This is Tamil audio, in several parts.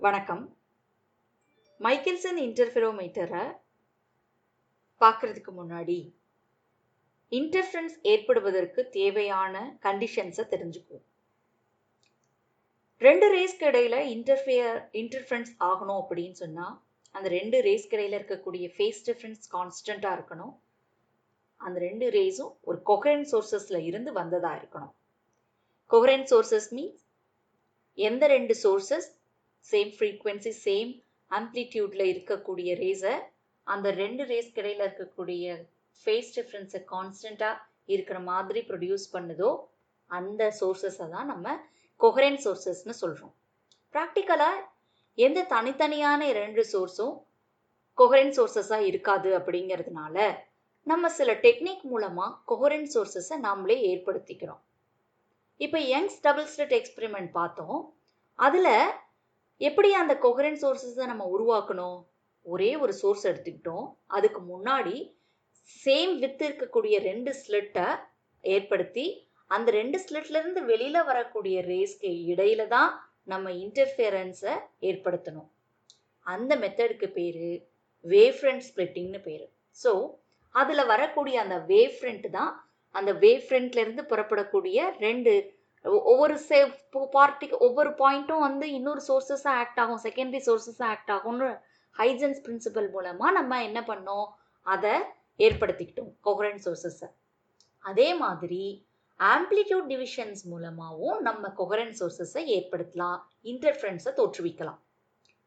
வணக்கம். மைக்கேல்சன் இன்டர்ஃபெரோமீட்டரை பார்க்கறதுக்கு முன்னாடி இன்டர்ஃபரன்ஸ் ஏற்படுவதற்கு தேவையான கண்டிஷன்ஸை தெரிஞ்சுக்குவோம். ரெண்டு ரேஸ்க்கு இடையில இன்டர்ஃபரன்ஸ் ஆகணும் அப்படின்னு சொன்னால் அந்த ரெண்டு ரேஸ்க்கு இடையில இருக்கக்கூடிய ஃபேஸ் டிஃபரன்ஸ் கான்ஸ்டண்ட்டாக இருக்கணும். அந்த ரெண்டு ரேஸும் ஒரு கொஹரண்ட் சோர்சஸில் இருந்து வந்ததாக இருக்கணும். கொஹரண்ட் சோர்சஸ் மீன்ஸ் எந்த ரெண்டு சோர்சஸ் சேம் ஃப்ரீக்வன்சி சேம் ஆம்ப்ளிடியூட்ல இருக்கக்கூடிய ரேஸை அந்த ரெண்டு ரேஸ்க்கு இடையில இருக்கக்கூடிய ஃபேஸ் டிஃபரன்ஸை கான்ஸ்டண்ட்டாக இருக்கிற மாதிரி ப்ரொடியூஸ் பண்ணுதோ அந்த சோர்சஸை தான் நம்ம கொஹரண்ட் சோர்சஸ்ன்னு சொல்கிறோம். ப்ராக்டிக்கலாக எந்த தனித்தனியான ரெண்டு சோர்ஸும் கொஹரண்ட் சோர்சஸாக இருக்காது. அப்படிங்கிறதுனால நம்ம சில டெக்னிக் மூலமாக கொஹரண்ட் சோர்சஸை நாமளே ஏற்படுத்திக்கிறோம். இப்போ யங்ஸ் டபுள் ஸ்லிட் எக்ஸ்பெரிமெண்ட் பார்த்தோம். அதில் எப்படி அந்த கொஹரண்ட் சோர்சஸை நம்ம உருவாக்கணும்? ஒரே ஒரு சோர்ஸ் எடுத்துக்கிட்டோம். அதுக்கு முன்னாடி சேம் வித் இருக்கக்கூடிய ரெண்டு ஸ்லிட்டை ஏற்படுத்தி அந்த ரெண்டு ஸ்லிட்லேருந்து வெளியில் வரக்கூடிய ரேஸ்க்கு இடையில தான் நம்ம இன்டர்ஃபியரன்ஸை ஏற்படுத்தணும். அந்த மெத்தடுக்கு பேர் வேவ் ஃப்ரண்ட் ஸ்ப்ளிட்டிங்னு பேர். ஸோ அதில் வரக்கூடிய அந்த வேவ் ஃப்ரண்ட் தான் அந்த வேவ் ஃப்ரண்ட்லேருந்து புறப்படக்கூடிய ரெண்டு ஒவ்வொரு ஒவ்வொரு பாயிண்ட்டும் வந்து இன்னொரு சோர்சஸாக ஆக்ட் ஆகும், செகண்டரி சோர்சஸாக ஆக்ட் ஆகும்னு ஹைஜன்ஸ் பிரின்சிபல் மூலமாக நம்ம என்ன பண்ணோம்? அதை ஏற்படுத்திக்கிட்டோம் கொஹரண்ட் சோர்சஸை. அதே மாதிரி ஆம்ப்ளிடியூட் டிவிஷன்ஸ் மூலமாகவும் நம்ம கொஹரண்ட் சோர்சஸை ஏற்படுத்தலாம், இன்டர்ஃபரன்ஸை தோற்றுவிக்கலாம்.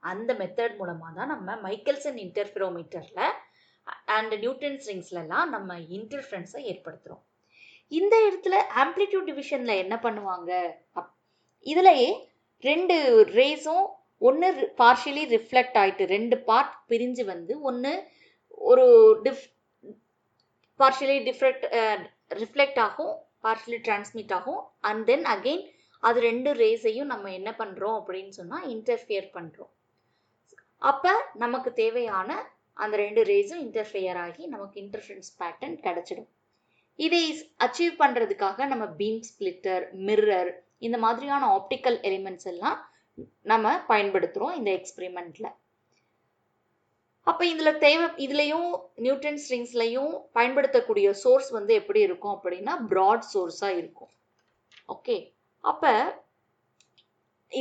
அந்த மெத்தட் மூலமாக தான் நம்ம மைக்கேல்சன் இன்டர்ஃபெரோமீட்டரில் அண்ட் நியூட்டன்ஸ் ரிங்ஸ்லாம் நம்ம இன்டர்ஃபரன்ஸை ஏற்படுத்துகிறோம். இந்த இடத்துல ஆம்ப்ளிடியூட் டிவிஷனில் என்ன பண்ணுவாங்க? இதுலையே ரெண்டு ரேஸும் ஒன்று பார்ஷியலி ரிஃப்ளெக்ட் ஆகிட்டு ரெண்டு பார்ட் பிரிஞ்சு வந்து ஒன்று ஒரு பார்ஷியலி ரிஃப்ளெக்ட் ஆகும், பார்ஷியலி டிரான்ஸ்மிட் ஆகும். அண்ட் தென் அகெயின் அது ரெண்டு ரேஸையும் நம்ம என்ன பண்ணுறோம் அப்படின்னு சொன்னால் இன்டர்ஃபியர் பண்ணுறோம். அப்போ நமக்கு தேவையான அந்த ரெண்டு ரேஸும் இன்டர்ஃபியர் ஆகி நமக்கு இன்டர்ஃபரன்ஸ் பேட்டர்ன் கிடைச்சிடும். இதை அச்சீவ் பண்ணுறதுக்காக நம்ம பீம் ஸ்பிளிட்டர், மிரர் இந்த மாதிரியான ஆப்டிக்கல் எலிமெண்ட்ஸ் எல்லாம் நம்ம பயன்படுத்துகிறோம் இந்த எக்ஸ்பெரிமெண்ட்டில். அப்போ இதுலேயும் நியூட்டன் ஸ்ட்ரிங்ஸ்லையும் பயன்படுத்தக்கூடிய சோர்ஸ் வந்து எப்படி இருக்கும் அப்படின்னா ப்ராட் சோர்ஸாக இருக்கும். ஓகே, அப்போ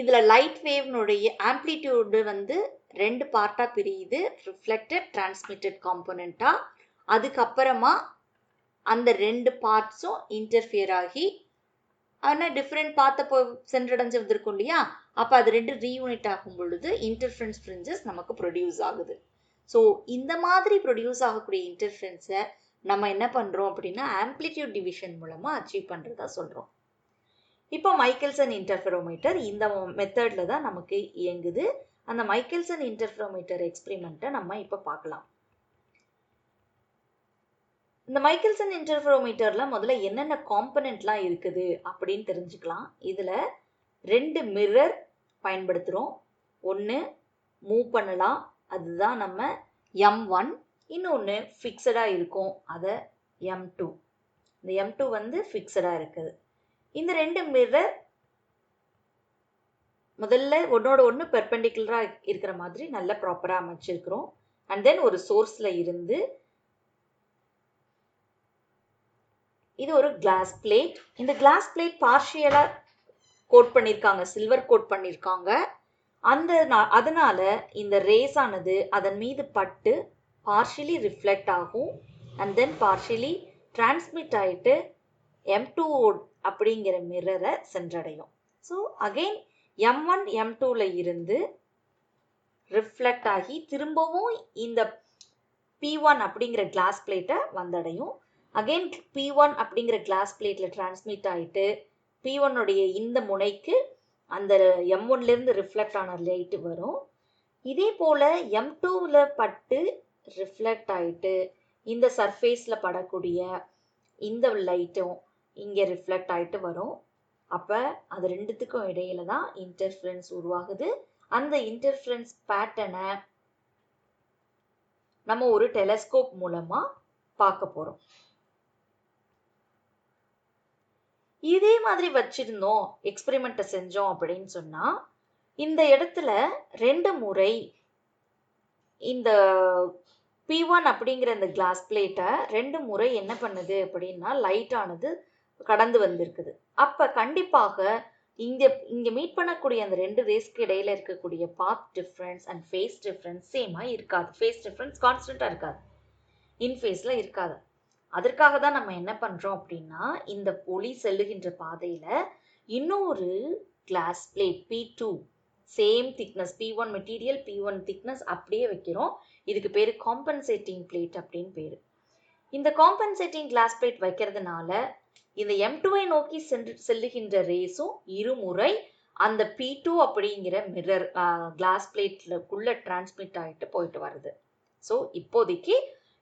இதில் லைட் வேவ்னுடைய ஆம்ப்ளிடியூடு வந்து ரெண்டு பார்ட்டாக பிரியுது, ரிஃப்ளெக்டட் டிரான்ஸ்மிட்டட் காம்போனண்ட்டாக. அதுக்கப்புறமா அந்த ரெண்டு பார்ட்ஸும் இன்டர்ஃபியர் ஆகி ஆனால் டிஃப்ரெண்ட் பார்த்த சென்றடைஞ்சு வந்திருக்கும் இல்லையா? அப்போ அது ரெண்டு ரீயூனிட் ஆகும் பொழுது இன்டர்ஃபரன்ஸ் ஃப்ரிஞ்சஸ் நமக்கு ப்ரொடியூஸ் ஆகுது. ஸோ இந்த மாதிரி ப்ரொடியூஸ் ஆகக்கூடிய இன்டர்ஃபரன்ஸை நம்ம என்ன பண்ணுறோம் அப்படின்னா ஆம்ப்ளிடியூட் டிவிஷன் மூலமாக அச்சீவ் பண்ணுறதா சொல்கிறோம். இப்போ மைக்கேல்சன் இன்டர்ஃபெரோமீட்டர் இந்த மெத்தடில் தான் நமக்கு இயங்குது. அந்த மைக்கேல்சன் இன்டர்ஃபெரோமீட்டர் எக்ஸ்பெரிமெண்ட்டை நம்ம இப்போ பார்க்கலாம். இந்த மைக்கேல்சன் இன்டர்ஃபெரோமீட்டரில் முதல்ல என்னென்ன காம்பனண்ட்லாம் இருக்குது அப்படின்னு தெரிஞ்சுக்கலாம். இதில் ரெண்டு மிரர் பயன்படுத்துகிறோம். ஒன்று மூவ் பண்ணலாம், அதுதான் நம்ம M1. இன்னொன்று ஃபிக்ஸடாக இருக்கும், அதை M2. இந்த M2 வந்து ஃபிக்ஸடாக இருக்குது. இந்த ரெண்டு மிரர் முதல்ல ஒன்னோட ஒன்று பெர்பெண்டிகுலராக இருக்கிற மாதிரி நல்ல ப்ராப்பராக அமைச்சிருக்கிறோம். அண்ட் தென் ஒரு சோர்ஸில் இருந்து இது ஒரு கிளாஸ் பிளேட். இந்த கிளாஸ் பிளேட் பார்ஷியலாக கோட் பண்ணியிருக்காங்க, சில்வர் கோட் பண்ணியிருக்காங்க. அதனால இந்த ரேஸ் ஆனது அதன் மீது பட்டு பார்ஷியலி ரிஃப்ளெக்ட் ஆகும் அண்ட் தென் பார்ஷியலி டிரான்ஸ்மிட் ஆகிட்டு M2 அப்படிங்கிற மிரரை சென்றடையும். ஸோ அகெயின் M1 M2ல இருந்து ரிஃப்ளெக்ட் ஆகி திரும்பவும் இந்த P1 அப்படிங்கிற கிளாஸ் பிளேட்டை வந்தடையும். அகெயின் P1 அப்படிங்கிற கிளாஸ் பிளேட்டில் டிரான்ஸ்மிட் ஆகிட்டு P1உடைய இந்த முனைக்கு அந்த M1லேருந்து ரிஃப்ளெக்ட் ஆன லைட்டு வரும். இதே போல் M2வில் பட்டு ரிஃப்ளெக்ட் ஆகிட்டு இந்த சர்ஃபேஸில் படக்கூடிய இந்த லைட்டும் இங்கே ரிஃப்ளெக்ட் ஆகிட்டு வரும். அப்போ அது ரெண்டுத்துக்கும் இடையில தான் இன்டர்ஃபரன்ஸ் உருவாகுது. அந்த இன்டர்ஃபரன்ஸ் பேட்டர்னை நம்ம ஒரு டெலஸ்கோப் மூலமாக பார்க்க போகிறோம். இதே மாதிரி வச்சிருந்தோம் எக்ஸ்பெரிமெண்ட்டை செஞ்சோம் அப்படின்னு சொன்னால் இந்த இடத்துல 2 முறை இந்த P1 அப்படிங்கிற இந்த கிளாஸ் பிளேட்டை 2 முறை என்ன பண்ணுது அப்படின்னா லைட் ஆனது கடந்து வந்திருக்குது. அப்ப கண்டிப்பாக இங்க மீட் பண்ணக்கூடிய அந்த 2 ரேஸ்க்கு இடையில இருக்கக்கூடிய path difference and phase difference சேமா இருக்காது. ஃபேஸ் டிஃபரன்ஸ் கான்ஸ்டன்டா இருக்காது, இன் ஃபேஸ்ல இருக்காது. அதற்காக தான் நம்ம என்ன பண்றோம் அப்படின்னா இந்த ஒளி செல்லுகின்ற பாதையில இன்னொரு glass plate P2 same thickness P1 material P1 thickness அப்படியே வைக்கிறோம். இதுக்கு பேரு காம்பன்சேட்டிங் பிளேட் அப்படின்னு பேரு. இந்த காம்பன்சேட்டிங் கிளாஸ் பிளேட் வைக்கிறதுனால இந்த M2ஐ நோக்கி செல்லுகின்ற ரேஸும் இருமுறை அந்த P2 அப்படிங்கிற மிரர் கிளாஸ் பிளேட்லக்குள்ள டிரான்ஸ்மிட் ஆகிட்டு போயிட்டு வருது. ஸோ இப்போதைக்கு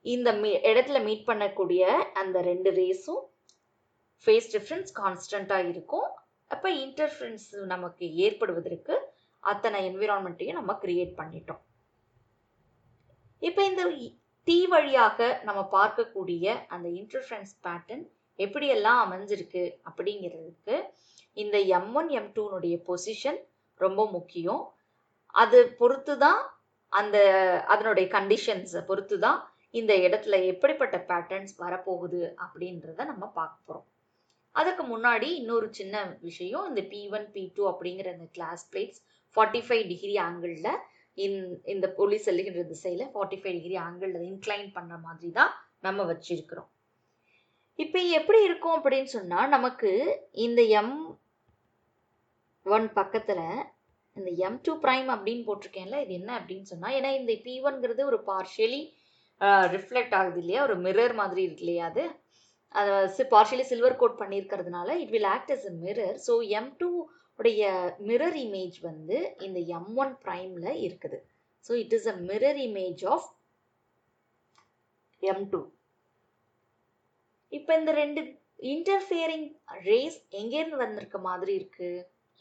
இந்த இடத்துல மீட் பண்ணக்கூடிய அந்த 2 ரேஸும் ஃபேஸ் டிஃபரன்ஸ் கான்ஸ்டன்டா இருக்கும். அப்ப இன்டர்ஃபரன்ஸ் நமக்கு ஏற்படுவதற்கு அத்தனை என்விரான்மெண்ட்டையும் நம்ம கிரியேட் பண்ணிட்டோம். இப்ப இந்த T வழியாக நம்ம பார்க்கக்கூடிய அந்த இன்டர்ஃபரன்ஸ் பேட்டர்ன் எப்படியெல்லாம் அமைஞ்சிருக்கு அப்படிங்கிறதுக்கு இந்த M1 M2னுடைய பொசிஷன் ரொம்ப முக்கியம். அது பொறுத்து தான் அதனுடைய கண்டிஷன்ஸை பொறுத்து தான் இந்த இடத்துல எப்படிப்பட்ட பேட்டர்ன்ஸ் வரப்போகுது அப்படின்றத நம்ம பார்க்க போறோம். அதுக்கு முன்னாடி இன்னொரு சின்ன விஷயம், இந்த P1 P2 அப்படிங்கிற அந்த கிளாஸ் பிளேட்ஸ் 45 டிகிரி ஆங்கிளில் இந்த ஒளி செல்லுகின்ற திசையில 45 டிகிரி ஆங்கிள் இன்க்ளைன் பண்ற மாதிரி தான் நம்ம வச்சிருக்கிறோம். இப்போ எப்படி இருக்கும் அப்படின்னு சொன்னா நமக்கு இந்த M1 பக்கத்துல இந்த M2 பிரைம் அப்படின்னு போட்டிருக்கேன்ல, இது என்ன அப்படின்னு சொன்னா ஏன்னா இந்த P1ங்கிறது ஒரு பார்ஷியலி ரிஃப்ளெக்ட் ஆகுது இல்லையா, ஒரு மிரர் மாதிரி இருக்கு இல்லையா, அது பார்ஷியலி சில்வர் கோட் பண்ணியிருக்கிறதுனால it will act as a mirror. So M2 உடைய மிரர் இமேஜ் வந்து இந்த M1 பிரைம்ல இருக்குது. So it is a mirror image of M2. இப்போ இந்த 2 இன்டர்ஃபியரிங் ரேஸ் எங்கேருந்து வந்திருக்க மாதிரி இருக்கு?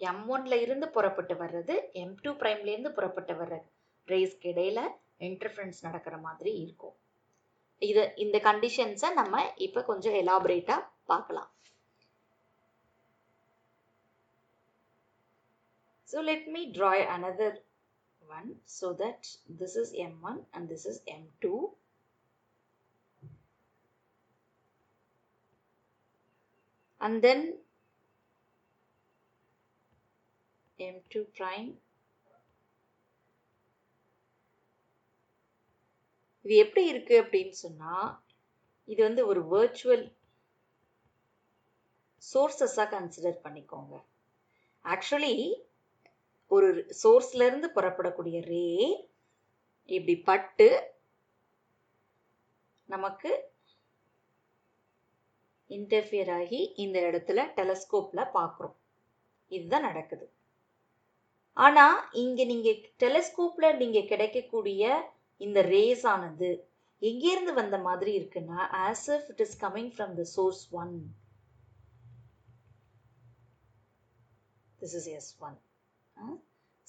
M1ல இருந்து புறப்பட்டு வர்றது M2 பிரைம்ல இருந்து புறப்பட்டு வர்ற ரேஸ்க்கு இடையில இன்டர்ஃபரன்ஸ் நடக்கிற மாதிரி இருக்கும். இந்த கண்டிஷன்ஸை நம்ம இப்போ கொஞ்சம் எலாபரேட்டா பார்க்கலாம். So let me draw another one so that this is M1 and this is M2. And then M2 prime. இது எப்படி இருக்கு அப்படின்னு சொன்னா இது வந்து ஒரு virtual sources-ஆ கன்சிடர் பண்ணிக்கோங்க. ஆக்சுவலி ஒரு சோர்ஸ்ல இருந்து புறப்படக்கூடிய ரே இப்படி பட்டு நமக்கு இன்டர்ஃபியர் ஆகி இந்த இடத்துல டெலஸ்கோப்ல பார்க்குறோம். இதுதான் நடக்குது. ஆனா இங்க நீங்க டெலஸ்கோப்ல நீங்க கிடைக்கக்கூடிய இந்த ரேஸ் ஆனது எங்கேருந்து வந்த மாதிரி இருக்குன்னா as if it is coming from the source 1. This is S1.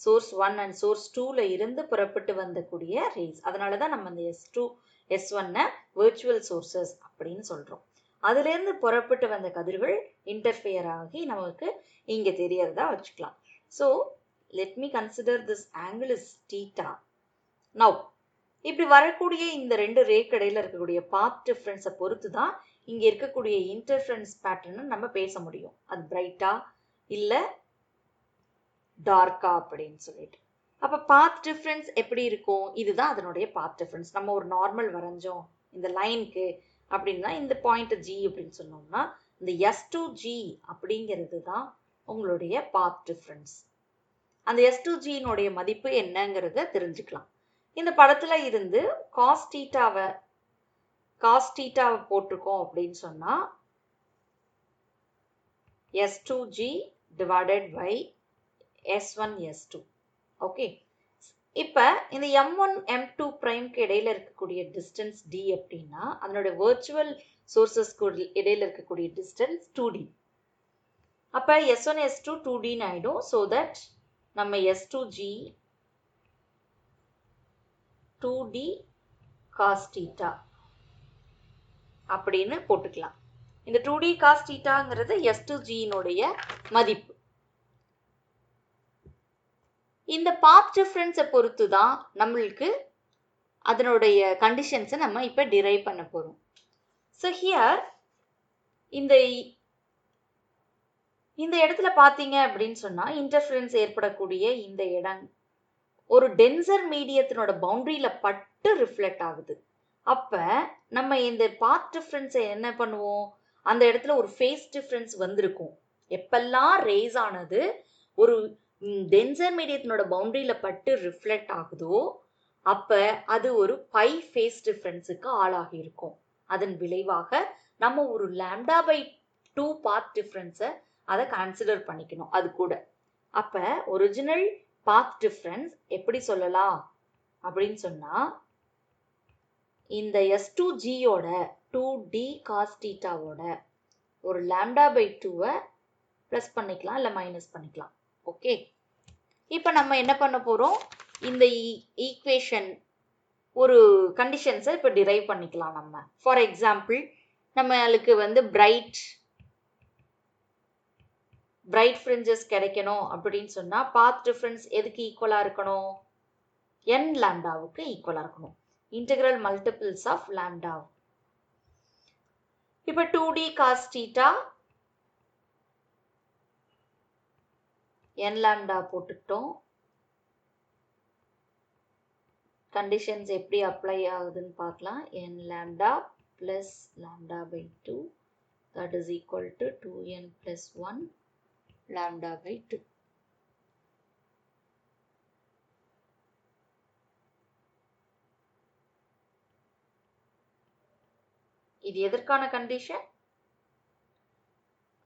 source 1 and source 2ல இருந்து புறப்பட்டு வந்தக்கூடிய ரேஸ். அதனால தான் நம்ம இந்த S1 virtual sources அப்படின்னு சொல்றோம். அதுல இருந்து புறப்பட்டு வந்த கதிர்கள் இன்டர்ஃபியர் ஆகி நமக்கு இங்க தெரியறதா வச்சுக்கலாம். So let me consider this angle is theta. Now இப்படி வரக்கூடிய இந்த 2 ரேக்கு இடையில இருக்கக்கூடிய பாத் டிஃபரன்ஸை பொறுத்து தான் இங்க இருக்கக்கூடிய இன்டர்ஃபரன்ஸ் பேட்டர்ன் நம்ம பேச முடியும். அது பிரைட்டா இல்ல டார்க்கா அப்படின்னு சொல்லிட்டு. அப்ப பாத் டிஃபரன்ஸ் எப்படி இருக்கும்? இதுதான் அதனுடைய பாத் டிஃபரன்ஸ். நம்ம ஒரு நார்மல் வரைஞ்சோம் இந்த லைனுக்கு அப்படின்னா இந்த பாயிண்ட் G அப்படின்னு சொன்னோம்னா இந்த S2G அப்படிங்கிறது தான் உங்களுடைய பாத் டிஃபரன்ஸ். அந்த S2G-னுடைய மதிப்பு என்னங்கிறத தெரிஞ்சுக்கலாம். இந்த படத்துல இருந்து cos θ-வை போட்டிருக்கோம் அப்படின்னு சொன்னா S2G divided by S1 S2. Okay, இப்ப இந்த M1 M2 பிரைம்க்கு இடையில இருக்கக்கூடிய டிஸ்டன்ஸ் D அப்படின்னா அதனுடைய வர்ச்சுவல் சோர்சஸ்க்கு இடையில இருக்கக்கூடிய டிஸ்டன்ஸ் 2D. அப்ப S1 S2 2D ஆயிடும். so that நம்ம S2G 2D cos θ அப்படின்னு போட்டுக்கலாம். இந்த 2D cos θங்கிறது S2G-னுடைய மதிப்பு. இந்த பாத் டிஃபரன்ஸை பொறுத்து தான் நம்மளுக்கு அதனுடைய கண்டிஷன்ஸை நம்ம இப்போ டிரைவ் பண்ண போகிறோம். ஸோ ஹியர் இந்த இடத்துல பார்த்தீங்க அப்படின்னு சொன்னால் இன்டர்ஃபரன்ஸ் ஏற்படக்கூடிய இந்த இடம் ஒரு டென்சர் மீடியத்தினோட பவுண்டரியில் பட்டு ரிஃப்ளெக்ட் ஆகுது. அப்போ நம்ம இந்த பாத் டிஃபரன்ஸை என்ன பண்ணுவோம், அந்த இடத்துல ஒரு ஃபேஸ் டிஃபரன்ஸ் வந்திருக்கும். எப்பெல்லாம் ரேஸ் ஆனது ஒரு டென்சர் மீடியத்தினோட பவுண்டரியில் பட்டு ரிஃப்ளெக்ட் ஆகுதோ அப்போ அது ஒரு பை ஃபேஸ் டிஃபரன்ஸுக்கு ஆளாகி இருக்கும். அதன் விளைவாக நம்ம ஒரு λ/2 பாத் டிஃபரன்ஸை அதை கன்சிடர் பண்ணிக்கணும் அது கூட. அப்போ ஒரிஜினல் பாத் டிஃபரன்ஸ் எப்படி சொல்லலாம் அப்படின்னு சொன்னால், இந்த S2Gயோட 2D cos θவோட ஒரு λ/2வை ப்ளஸ் பண்ணிக்கலாம் இல்லை மைனஸ் பண்ணிக்கலாம். ஓகே, இப்போ நம்ம என்ன பண்ண போகிறோம், இந்த ஈக்குவேஷன் ஒரு கண்டிஷன்ஸை இப்போ டிரைவ் பண்ணிக்கலாம் நம்ம. ஃபார் எக்ஸாம்பிள் நம்மளுக்கு பிரைட் ஃப்ரிஞ்சஸ் கிடைக்கணும் அப்படின்னு சொன்னால் பாத் டிஃபரன்ஸ் எதுக்கு ஈக்குவலாக இருக்கணும், n லாம்டாவுக்கு ஈக்குவலாக இருக்கணும். Integral multiples of lambda. இப்போ 2D cos θ n லாம்டா போட்டுக்கிட்டோம். கண்டிஷன்ஸ் எப்படி அப்ளை ஆகுதுன்னு பார்க்கலாம். n lambda plus λ/2 that is equal to 2n plus 1 λ/2. இது எதற்கான condition?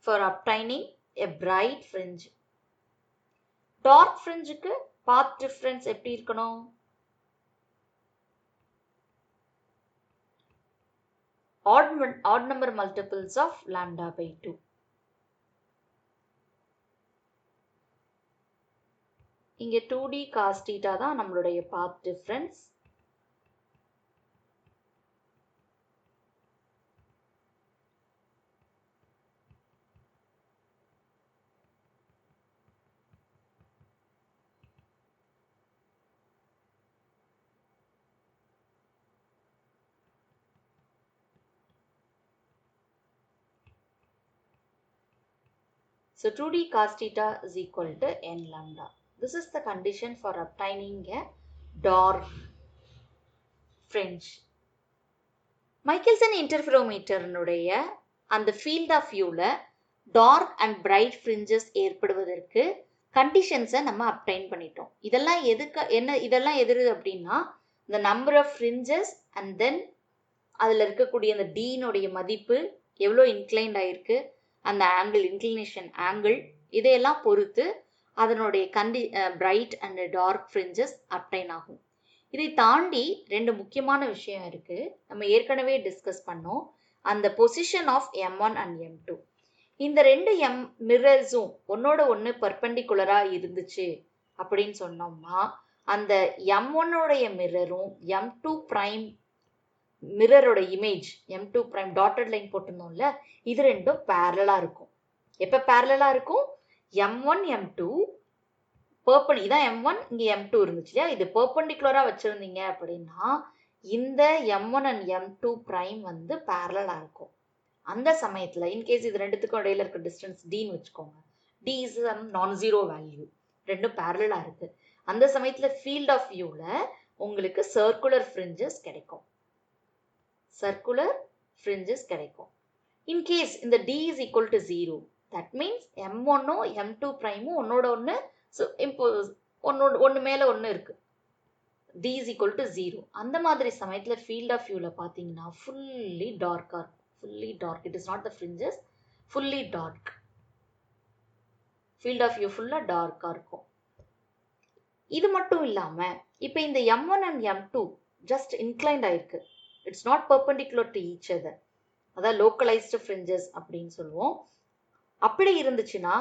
For obtaining a bright fringe. Dark fringeக்கு path difference எப்படி இருக்கணும்? Odd number multiples of λ/2. இங்கே 2D cos θ தான் நம்மளுடைய path difference. So 2D cos θ is equal to n lambda. This is the condition for obtaining a dark fringe. Michelson interferometer னுடைய அந்த field of viewல dark and bright fringes ஏற்படுவதற்கு கண்டிஷன்ஸை நம்ம அப்டைன் பண்ணிட்டோம். இதெல்லாம் எது அப்படின்னா, the number of fringes and then அதில் இருக்கக்கூடிய அந்த டீனுடைய மதிப்பு எவ்வளோ இன்க்ளைண்ட் ஆயிருக்கு, அந்த ஆங்கிள் இன்க்ளினேஷன் ஆங்கிள், இதையெல்லாம் பொறுத்து அதனுடைய bright and dark fringes obtain ஆகும். இதை தாண்டி ரெண்டு முக்கியமான விஷயம் இருக்குது. நம்ம ஏற்கனவே டிஸ்கஸ் பண்ணோம், அந்த position of M1 and M2. இந்த ரெண்டு மிரர்ஸும் ஒன்னோட ஒன்று பர்பெண்டிகுலராக இருந்துச்சு அப்படின்னு சொன்னோம்னா, அந்த M1உடைய மிரரும் M2 பிரைம் மிரரோட image M2 prime dotted line போட்டிருந்தோம்ல, இது ரெண்டும் பேரலாக இருக்கும். எப்போ பேரலாக இருக்கும்? M1 M2 இதான் M1, இங்கே M2 இருந்துச்சு இல்லையா, இது பெர்பெண்டிகுலராக வச்சுருந்தீங்க அப்படின்னா இந்த M1 அண்ட் M2 பிரைம் பேரலாக இருக்கும். அந்த சமயத்தில் இன்கேஸ் இது ரெண்டுத்துக்கும் இடையில இருக்க டிஸ்டன்ஸ் டின்னு வச்சுக்கோங்க, டி இஸ் நான் ஜீரோ வேல்யூ, ரெண்டும் பேரலாக இருக்குது. அந்த சமயத்தில் ஃபீல்ட் ஆஃப் வியூவில் உங்களுக்கு சர்க்குலர் ஃப்ரிஞ்சஸ் கிடைக்கும். இன்கேஸ் இந்த d is equal to 0, that means M1 M2 பிரைமும் ஒன்னோட ஒன்று ஒன்று மேலே ஒன்று இருக்கு, d is equal to 0. அந்த மாதிரி சமயத்தில் ஃபீல்ட் ஆஃப் வியூவில் பார்த்தீங்கன்னா ஃபுல்லி டார்க்காக இருக்கும். Fully dark, it is not the fringes, fully dark. Field of view ஃபுல்லாக டார்க்காக இருக்கும். இது மட்டும் இல்லாமல் இப்போ இந்த M1 and M2 just inclined ஆயிருக்கு, it's not perpendicular to each other, அதான் லோக்கலைஸ்டு ஃப்ரிஞ்சஸ் அப்படின்னு சொல்லுவோம். அப்படி இருந்துச்சுன்னா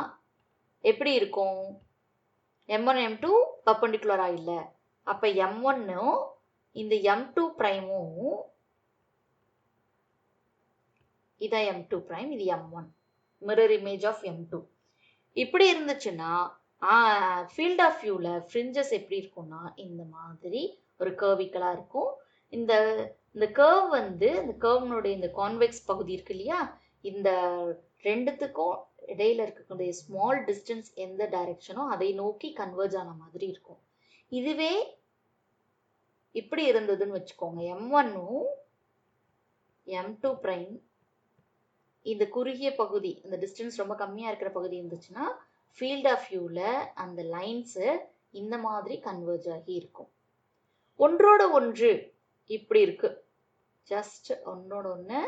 எப்படி இருக்கும்? M1 M2 பெர்பெண்டிகுலராக இல்லை, அப்போ M1ம் இந்த M2 பிரைமும், இதான் M2 பிரைம், இது M1 mirror image of M2. இப்படி இருந்துச்சுன்னா ஃபீல்ட் ஆஃப் வியூவில் ஃப்ரிஞ்சஸ் எப்படி இருக்கும்னா இந்த மாதிரி ஒரு கர்விக்கலாக இருக்கும். இந்த இந்த கர்வ் வந்து இந்த கர்வ்னுடைய இந்த கான்வெக்ஸ் பகுதி இருக்கு இல்லையா, இந்த ரெண்டுத்துக்கும் இடையில இருக்கக்கூடிய ஸ்மால் டிஸ்டன்ஸ் எந்த டைரக்ஷனோ அதை நோக்கி கன்வர்ஜ் ஆன மாதிரி இருக்கும். இதுவே இப்படி இருந்ததுன்னு வச்சுக்கோங்க, M1ம் M2 பிரைம் இந்த குறுகிய பகுதி, இந்த டிஸ்டன்ஸ் ரொம்ப கம்மியாக இருக்கிற பகுதி இருந்துச்சுன்னா ஃபீல்ட் ஆஃப் வியூவில் அந்த லைன்ஸு இந்த மாதிரி கன்வர்ஜ் ஆகி இருக்கும். ஒன்றோட ஒன்று இப்படி இருக்கு, ஜஸ்ட் ஒன்றோட ஒன்று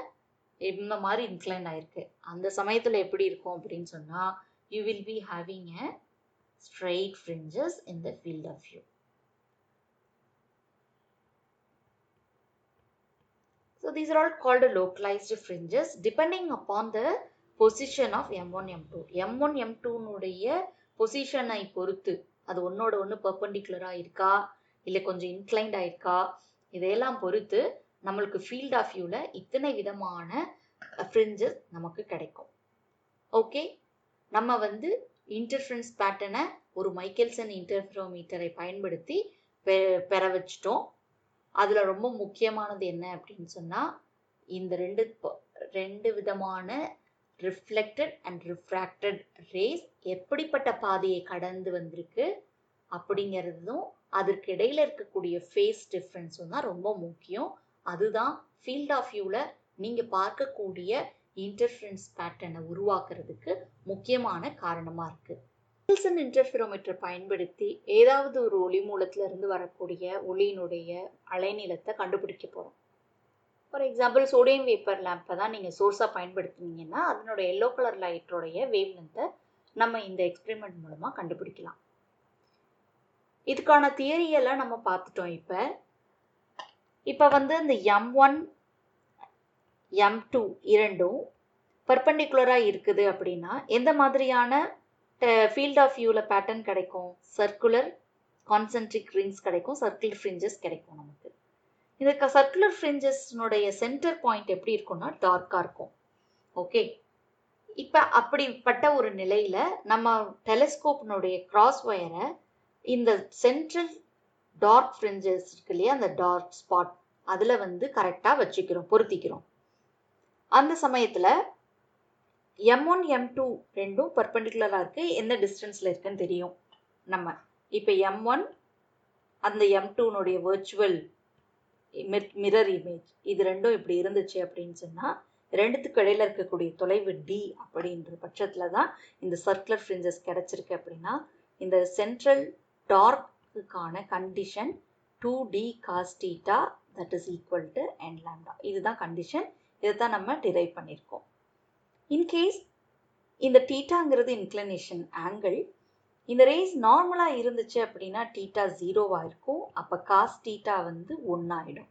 இந்த மாதிரி இன்க்ளைன் ஆயிருக்கு. அந்த சமயத்தில் எப்படி இருக்கும் அப்படின்னு சொன்னால், you will be having a straight fringes in the field of view. So these are all called localized fringes depending upon the position of M1, M2. M1, M2 னுடைய பொசிஷனை பொறுத்து, அது ஒன்னோட ஒன்று பர்பண்டிகுலராக இருக்கா இல்லை கொஞ்சம் இன்க்ளைன்ட் ஆயிருக்கா, இதையெல்லாம் பொறுத்து நம்மளுக்கு ஃபீல்ட் ஆஃப் வியூவில் இத்தனை விதமான ஃப்ரிஞ்சஸ் நமக்கு கிடைக்கும். ஓகே, நம்ம வந்து இன்டர்ஃபரன்ஸ் பேட்டர்னை ஒரு மைக்கேல்சன் இன்டர்ஃபெரோமீட்டரை பயன்படுத்தி பெற வச்சிட்டோம். அதில் ரொம்ப முக்கியமானது என்ன அப்படின்னு சொன்னால், இந்த ரெண்டு விதமான ரிஃப்ளெக்டட் அண்ட் ரிஃப்ராக்டட் ரேஸ் எப்படிப்பட்ட பாதையை கடந்து வந்திருக்கு அப்படிங்கிறதும் அதற்கு இடையில இருக்கக்கூடிய ஃபேஸ் டிஃப்ரென்ஸும் தான் ரொம்ப முக்கியம். அதுதான் ஃபீல்ட் ஆஃப் வியூவில் நீங்கள் பார்க்கக்கூடிய இன்டர்ஃபரன்ஸ் பேட்டர்னை உருவாக்குறதுக்கு முக்கியமான காரணமாக இருக்குது. மிக்கெல்சன் இன்டர்ஃபெரோமீட்டர் பயன்படுத்தி ஏதாவது ஒரு ஒளி மூலத்திலிருந்து வரக்கூடிய ஒளியினுடைய அலைநீளத்தை கண்டுபிடிக்க போகிறோம். ஃபார் எக்ஸாம்பிள், சோடியம் வேப்பர் லேம்பை தான் நீங்கள் சோர்ஸாக பயன்படுத்தினீங்கன்னா அதனோட எல்லோ கலர் லைட்டோடைய வேவ் லென்த்தை நம்ம இந்த எக்ஸ்பெரிமெண்ட் மூலமாக கண்டுபிடிக்கலாம். இதுக்கான தியரியெல்லாம் நம்ம பார்த்துட்டோம். இப்போ வந்து இந்த M1, M2 இரண்டும் பர்பண்டிகுலராக இருக்குது அப்படின்னா எந்த மாதிரியான ஃபீல்ட் ஆஃப் வியூவில் பேட்டர்ன் கிடைக்கும்? சர்க்குலர் கான்சென்ட்ரிக் ரிங்ஸ் கிடைக்கும், சர்க்குலர் ஃப்ரிஞ்சஸ் கிடைக்கும் நமக்கு. இந்த சர்க்குலர் ஃப்ரிஞ்சஸ்னுடைய சென்டர் பாயிண்ட் எப்படி இருக்கும்னா டார்க்காக இருக்கும். ஓகே, இப்போ அப்படிப்பட்ட ஒரு நிலையில் நம்ம டெலிஸ்கோப்னுடைய கிராஸ் வயரை இந்த சென்ட்ரல் டார்க் ஃப்ரிஞ்சஸ் இருக்கு இல்லையா, அந்த டார்க் ஸ்பாட் அதில் வந்து கரெக்டாக வச்சுக்கிறோம், பொருத்திக்கிறோம். அந்த சமயத்தில் M1, M2 ரெண்டும் பர்பண்டிகுலராக இருக்குது, எந்த டிஸ்டன்ஸில் இருக்குன்னு தெரியும் நம்ம. இப்போ M1 அந்த M2னுடைய வர்ச்சுவல் மிரர் இமேஜ் இது ரெண்டும் இப்படி இருந்துச்சு அப்படின்னு சொன்னால் ரெண்டுத்துக்கு இடையில இருக்கக்கூடிய தொலைவு D அப்படின்ற பட்சத்தில் தான் இந்த சர்க்குலர் ஃப்ரிஞ்சஸ் கிடைச்சிருக்கு. அப்படின்னா இந்த central டார்க்குக்கான condition 2D cos θ that is equal to n lambda. இதுதான் கண்டிஷன், இதை தான் நம்ம டிரைவ் பண்ணியிருக்கோம். இன்கேஸ் இந்த தீட்டாங்கிறது இன்க்ளினேஷன் ஆங்கிள், இந்த ரேஸ் நார்மலாக இருந்துச்சு அப்படின்னா தீட்டா 0வாக இருக்கும். அப்போ காஸ் தீட்டா வந்து 1 ஆகிடும்.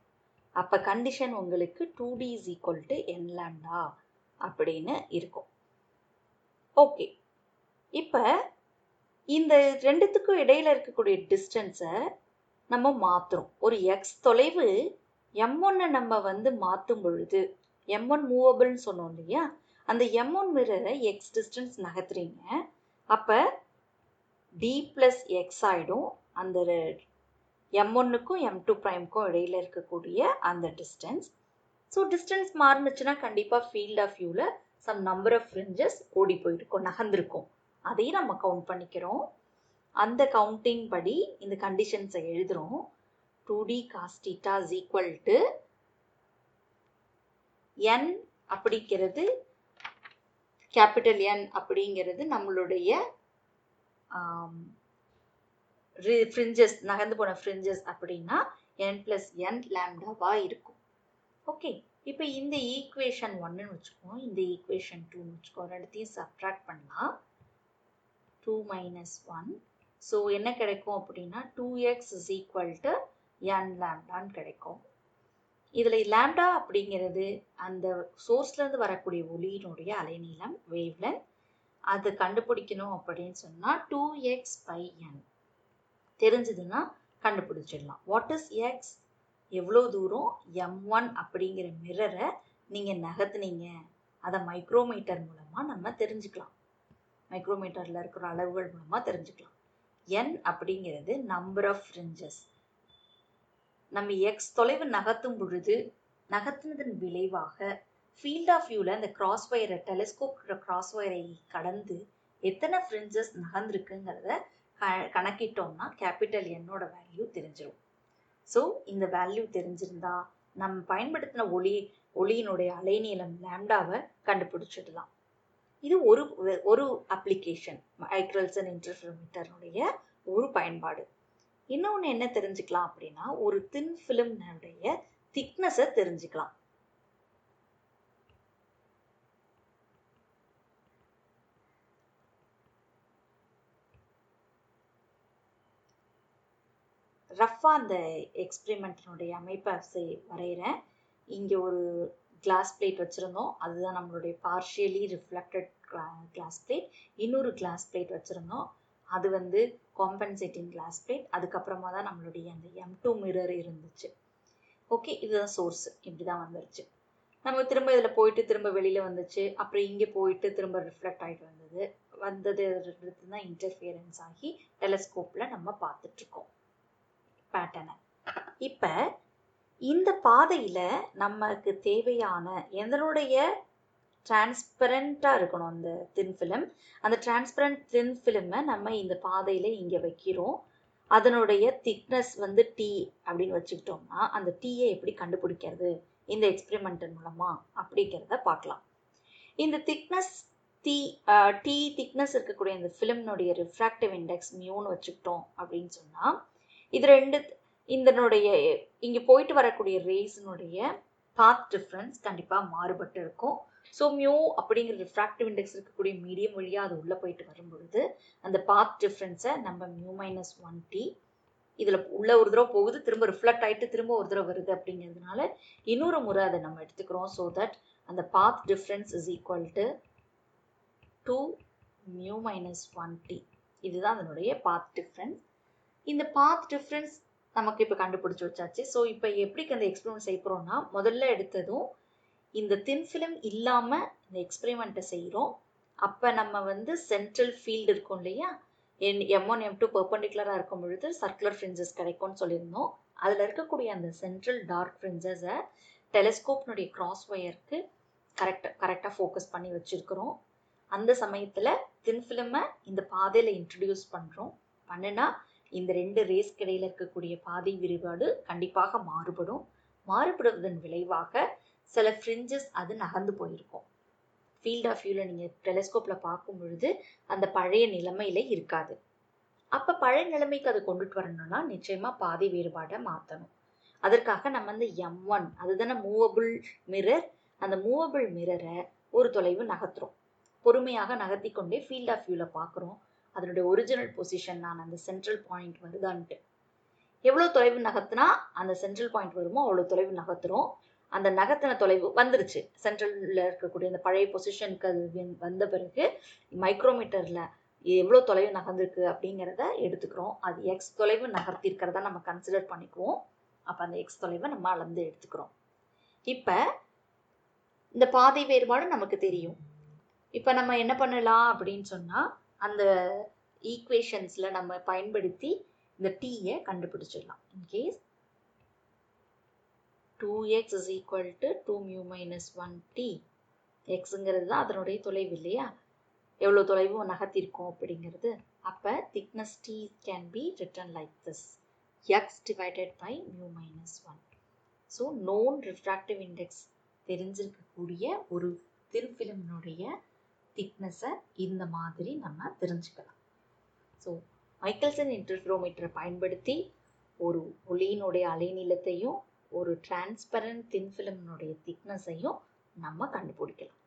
அப்போ கண்டிஷன் உங்களுக்கு 2D is equal to n lambda அப்படின்னு இருக்கும். ஓகே, இப்போ இந்த ரெண்டுத்துக்கும் இடையில இருக்கக்கூடிய டிஸ்டன்ஸை நம்ம மாற்றுறோம். ஒரு எக்ஸ் தொலைவு M1 நம்ம வந்து மாற்றும் பொழுது, M1 மூவபிள்னு சொன்னோம் இல்லையா, அந்த M1 மிரரை எக்ஸ் டிஸ்டன்ஸ் நகர்த்துறீங்க, அப்போ D + x ஆகிடும். அந்த M1க்கும் M2 ப்ரைம்க்கும் இடையில இருக்கக்கூடிய அந்த டிஸ்டன்ஸ். ஸோ டிஸ்டன்ஸ் மாறுனுச்சுன்னா கண்டிப்பாக ஃபீல்ட் ஆஃப் வியூவில் சம் நம்பர் ஆஃப் ஃப்ரிஞ்சஸ் ஓடி போயிருக்கும், நகர்ந்துருக்கும். அதையும் நம்ம கவுண்ட் பண்ணிக்கிறோம். அந்த கவுண்டிங் படி இந்த கண்டிஷன்ஸை எழுதுகிறோம். 2D cos θ is equal to n அப்படிங்கிறது, கேபிட்டல் N அப்படிங்கிறது நம்மளுடைய ஃப்ரிஞ்சஸ், நகர்ந்து போன ஃப்ரிஞ்சஸ் அப்படின்னா n + n லாம்டாவா இருக்கும். ஓகே, இப்போ இந்த ஈக்குவேஷன் 1ன்னு வச்சுக்கோம், இந்த ஈக்குவேஷன் 2ன்னு வச்சுக்கோம். ரெண்டுத்தையும் சப்ட்ராக்ட் பண்ணலாம். 2 - 1. ஸோ என்ன கிடைக்கும் அப்படின்னா 2x is equal to n லாம்டான்னு கிடைக்கும். இதில் லாம்டா அப்படிங்கிறது அந்த சோர்ஸ்லேருந்து வரக்கூடிய ஒளியினுடைய அலைநீளம், வேவ்லென்த். அதை கண்டுபிடிக்கணும் அப்படின்னு சொன்னால் 2x/n தெரிஞ்சதுன்னா கண்டுபிடிச்சிடலாம். What is X? எவ்வளோ தூரம் M1 அப்படிங்கிற மிரரை நீங்கள் நகர்த்துனீங்க, அதை மைக்ரோமீட்டர் மூலமாக நம்ம தெரிஞ்சுக்கலாம். மைக்ரோமீட்டரில் இருக்கிற அளவுகள் மூலமாக தெரிஞ்சுக்கலாம். n அப்படிங்கிறது நம்பர் ஆஃப் ஃப்ரிஞ்சஸ். நம்ம எக்ஸ் தொலைவு நகர்த்தும் பொழுது நகர்த்தினதன் விளைவாக ஃபீல்ட் ஆஃப் வியூவில் அந்த கிராஸ் வயரை டெலிஸ்கோப் கிராஸ் வயரை கடந்து எத்தனை ஃப்ரிஞ்சஸ் நகர்ந்துருக்குங்கிறத கணக்கிட்டோம்னா கேபிட்டல் என்னோட வேல்யூ தெரிஞ்சிடும். ஸோ இந்த வேல்யூ தெரிஞ்சிருந்தா நம்ம பயன்படுத்தின ஒளியினுடைய அலைநீளம் லாம்டாவை கண்டுபிடிச்சிடலாம். இது ஒரு அப்ளிகேஷன், மைக்கேல்சன் இன்டர்ஃபெரோமீட்டருடைய ஒரு பயன்பாடு. இன்னொன்று என்ன தெரிஞ்சுக்கலாம் அப்படின்னா, ஒரு தின் ஃபிலிம்னுடைய திக்னஸை தெரிஞ்சுக்கலாம். ரஃபாக அந்த எக்ஸ்பெரிமெண்ட்டினுடைய அமைப்பை வரைகிறேன். இங்கே ஒரு கிளாஸ் பிளேட் வச்சுருந்தோம், அதுதான் நம்மளுடைய பார்ஷியலி ரிஃப்ளெக்டட் கிளாஸ் பிளேட். இன்னொரு கிளாஸ் பிளேட் வச்சுருந்தோம், அது காம்பன்சேட்டிங் கிளாஸ் பிளேட். அதுக்கப்புறமா தான் நம்மளுடைய அந்த M2 மிரர் இருந்துச்சு. ஓகே, இதுதான் சோர்ஸ். இப்படி தான் வந்துருச்சு. நம்ம திரும்ப இதில் போயிட்டு திரும்ப வெளியில் வந்துச்சு, அப்புறம் இங்கே போயிட்டு திரும்ப ரிஃப்ளெக்ட் ஆகிட்டு வந்தது தான் இன்டர்ஃபியரன்ஸ் ஆகி டெலஸ்கோப்பில் நம்ம பார்த்துட்ருக்கோம் பேட்டர்னை. இப்போ இந்த பாதையில் நமக்கு தேவையான எதனுடைய டிரான்ஸ்பரண்ட்டாக இருக்கணும் அந்த தின் ஃபிலிம். அந்த டிரான்ஸ்பரண்ட் தின் ஃபிலிமை நம்ம இந்த பாதையில் இங்கே வைக்கிறோம். அதனுடைய திக்னஸ் டி அப்படின்னு வச்சுக்கிட்டோம்னா அந்த டீயை எப்படி கண்டுபிடிக்கிறது இந்த எக்ஸ்பெரிமெண்ட் மூலமா அப்படிங்கிறத பார்க்கலாம். இந்த திக்னஸ் டி திக்னஸ் இருக்கக்கூடிய இந்த ஃபிலிம்னுடைய ரிஃப்ராக்டிவ் இண்டெக்ஸ் மியூன்னு வச்சுக்கிட்டோம் அப்படின்னு சொன்னால் இது இதனுடைய இங்கே போயிட்டு வரக்கூடிய ரேஸினுடைய பாத் டிஃப்ரென்ஸ் கண்டிப்பாக மாறுபட்டு இருக்கும். ஸோ மியூ அப்படிங்கிற ரிஃப்ராக்டிவ் இண்டெக்ஸ் இருக்கக்கூடிய மீடியம் வழியாக அது உள்ளே போயிட்டு வரும்பொழுது அந்த பாத் டிஃப்ரென்ஸை நம்ம μ-1t இதில் உள்ள ஒரு தடவை போகுது, திரும்ப ரிஃப்ளெக்ட் ஆகிட்டு திரும்ப ஒரு தடவை வருது அப்படிங்கிறதுனால இன்னொரு முறை அதை நம்ம எடுத்துக்கிறோம். ஸோ தட் அந்த path difference is equal to 2μ-1t. இதுதான் அதனுடைய பாத் டிஃப்ரென்ஸ். இந்த பாத் டிஃப்ரென்ஸ் நமக்கு இப்போ கண்டுபிடிச்சி வச்சாச்சு. ஸோ இப்போ எப்படி அந்த எக்ஸ்பெரிமெண்ட் செய்ய போகிறோம்னா, முதல்ல எடுத்ததும் இந்த தின் ஃபிலிம் இல்லாமல் இந்த எக்ஸ்பெரிமெண்ட்டை செய்கிறோம். அப்போ நம்ம சென்ட்ரல் ஃபீல்டு இருக்கும் இல்லையா, M1 M2 பெர்பெண்டிகுலராக இருக்கும் பொழுது சர்க்குலர் ஃப்ரிஞ்சஸ் கிடைக்கும்னு சொல்லியிருந்தோம். அதில் இருக்கக்கூடிய அந்த சென்ட்ரல் டார்க் ஃப்ரிஞ்சஸை டெலிஸ்கோப்னுடைய கிராஸ் ஒயருக்கு கரெக்டாக ஃபோக்கஸ் பண்ணி வச்சுருக்கிறோம். அந்த சமயத்தில் தின் ஃபிலிமை இந்த பாதையில் இன்ட்ரடியூஸ் பண்ணினா இந்த ரெண்டு ரேஸ்க்கு இடையில் இருக்கக்கூடிய பாதை விரிவாடு கண்டிப்பாக மாறுபடுவதன் விளைவாக சில ஃப்ரிஞ்சஸ் அது நகர்ந்து போயிருக்கும். ஃபீல்ட் ஆஃப் வியூவில் நீங்கள் டெலிஸ்கோப்பில் பார்க்கும் பொழுது அந்த பழைய நிலைமையில் இருக்காது. அப்போ பழைய நிலைமைக்கு அதை கொண்டுட்டு வரணும்னா நிச்சயமாக பாதை வேறுபாடை மாற்றணும். அதற்காக நம்ம அந்த M1 அதுதானே மூவபிள் மிரர், அந்த மூவபிள் மிரரை ஒரு தொலைவு நகர்த்துறோம். பொறுமையாக நகர்த்தி கொண்டே ஃபீல்ட் ஆஃப் வியூவில் பார்க்குறோம் அதனுடைய ஒரிஜினல் பொசிஷன் நான் அந்த சென்ட்ரல் பாயிண்ட் வருதான்ட்டு. எவ்வளோ தொலைவு நகர்த்தினா அந்த சென்ட்ரல் பாயிண்ட் வருமோ அவ்வளோ தொலைவு நகர்த்துறோம். அந்த நகர்த்தின தொலைவு வந்துருச்சு, சென்ட்ரலில் இருக்கக்கூடிய அந்த பழைய பொசிஷனுக்கு அது வந்த பிறகு மைக்ரோமீட்டரில் எவ்வளோ தொலைவு நகர்ந்துருக்கு அப்படிங்கிறத எடுத்துக்கிறோம். அது எக்ஸ் தொலைவு நகர்த்திருக்கிறதா நம்ம கன்சிடர் பண்ணிக்குவோம். அப்போ அந்த எக்ஸ் தொலைவை நம்ம அளந்து எடுத்துக்கிறோம். இப்போ இந்த பாதை வேறுபாடு நமக்கு தெரியும். இப்போ நம்ம என்ன பண்ணலாம் அப்படின்னு சொன்னால் அந்த ஈக்குவேஷன்ஸில் நம்ம பயன்படுத்தி இந்த டீயை கண்டுபிடிச்சிடலாம். In case 2x is equal to 2μ-1t, எக்ஸுங்கிறது தான் அதனுடைய தொலைவு இல்லையா, எவ்வளோ தொலைவு நகர்த்திருக்கோம் அப்படிங்கிறது. அப்போ thickness t can be written like this, x divided by μ-1. So known refractive index தெரிஞ்சிருக்கக்கூடிய ஒரு தின் ஃபிலிமினுடைய திக்னஸை இந்த மாதிரி நம்ம தெரிஞ்சுக்கலாம். ஸோ மைக்கேல்சன் இன்டர்ஃபெரோமீட்டரை பயன்படுத்தி ஒரு ஒளியினுடைய அலைநீளத்தையும் ஒரு டிரான்ஸ்பரண்ட் தின் ஃபிலிமினுடைய திக்னஸையும் நம்ம கண்டுபிடிக்கலாம்.